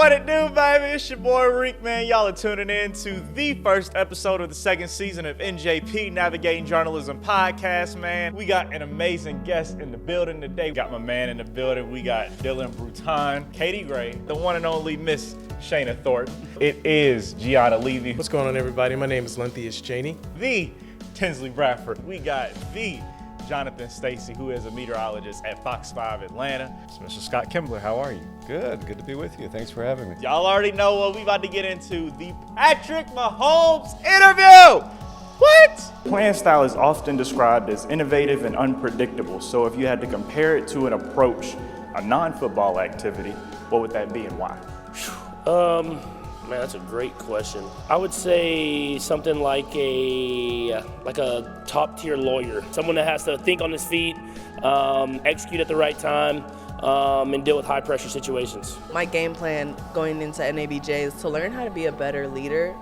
What it do, baby? It's your boy Reek, man. Y'all are tuning in to the first episode of the second season of NJP Navigating Journalism Podcast, man. We got an amazing guest in the building today. We got my man in the building. We got Dylan Bruton, Katie Gray, the one and only Miss Shayna Thornton. It is Gianna Levy. What's going on, everybody? My name is Lenthius Cheney. The Tinsley Bradford. We got the Jonathan Stacy, who is a meteorologist at Fox 5 Atlanta. Mr. Scott Kimbler, how are you? Good to be with you. Thanks for having me. Y'all already know what we about to get into, the Patrick Mahomes interview. What? Playing style is often described as innovative and unpredictable. So if you had to compare it to an approach, a non-football activity, what would that be and why? Man, that's a great question. I would say something like a top-tier lawyer, someone that has to think on his feet, execute at the right time, and deal with high-pressure situations. My game plan going into NABJ is to learn how to be a better leader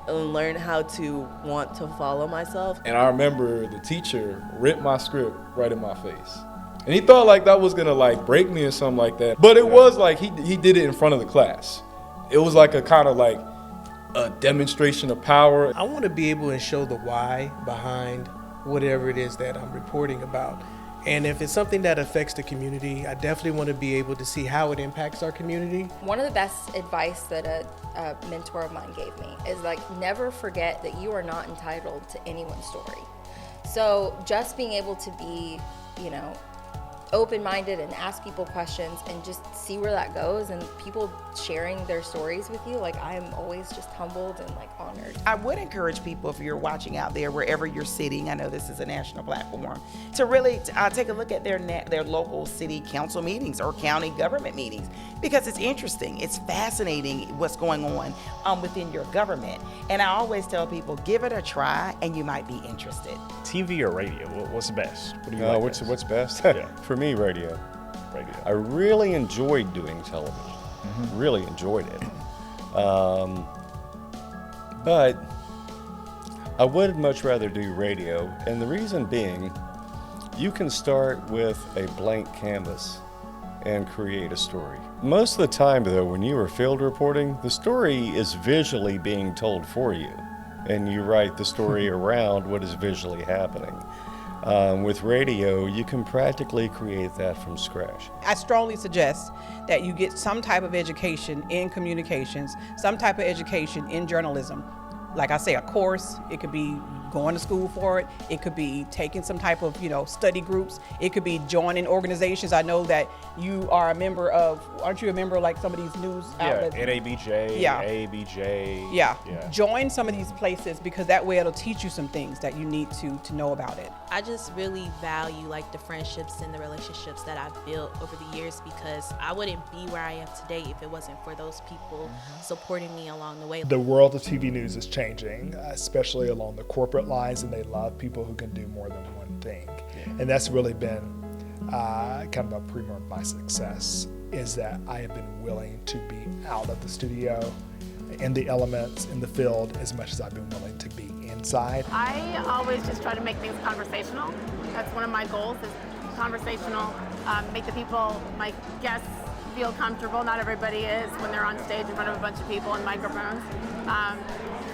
and learn how to want to follow myself. And I remember the teacher ripped my script right in my face. And he thought like that was gonna break me or something like that. But it was like he did it in front of the class. It was like a kind of like a demonstration of power. I want to be able to show the why behind whatever it is that I'm reporting about. And if it's something that affects the community, I definitely want to be able to see how it impacts our community. One of the best advice that a mentor of mine gave me is never forget that you are not entitled to anyone's story. So just being able to be, open-minded and ask people questions and just see where that goes, and people sharing their stories with you, I am always just humbled and honored. I would encourage people, if you're watching out there, wherever you're sitting, I know this is a national platform, to really take a look at their local city council meetings or county government meetings, because it's interesting, it's fascinating what's going on within your government. And I always tell people, give it a try and you might be interested. TV or radio? What's best? What do you like What's best? Yeah. For me, radio. Radio. I really enjoyed doing television. Really enjoyed it. But I would much rather do radio, and the reason being, you can start with a blank canvas and create a story. Most of the time, though, when you are field reporting, the story is visually being told for you, and you write the story around what is visually happening. With radio, you can practically create that from scratch. I strongly suggest that you get some type of education in communications, some type of education in journalism. Like I say, a course, it could be going to school for it. It could be taking some type of, study groups. It could be joining organizations. I know that you are a member of, aren't you a member of some of these news outlets? NABJ, Yeah. ABJ. Yeah. Join some of these places, because that way it'll teach you some things that you need to know about it. I just really value the friendships and the relationships that I've built over the years, because I wouldn't be where I am today if it wasn't for those people supporting me along the way. The world of TV news is changing, especially along the corporate lines, and they love people who can do more than one thing. And that's really been kind of a premark of my success, is that I have been willing to be out of the studio, in the elements, in the field, as much as I've been willing to be inside. I always just try to make things conversational. That's one of my goals, is conversational, make the people, my guests, feel comfortable. Not everybody is when they're on stage in front of a bunch of people and microphones.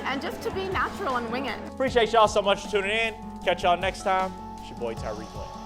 And just to be natural and wing it. Appreciate y'all so much for tuning in. Catch y'all next time. It's your boy Tyrik Wynn.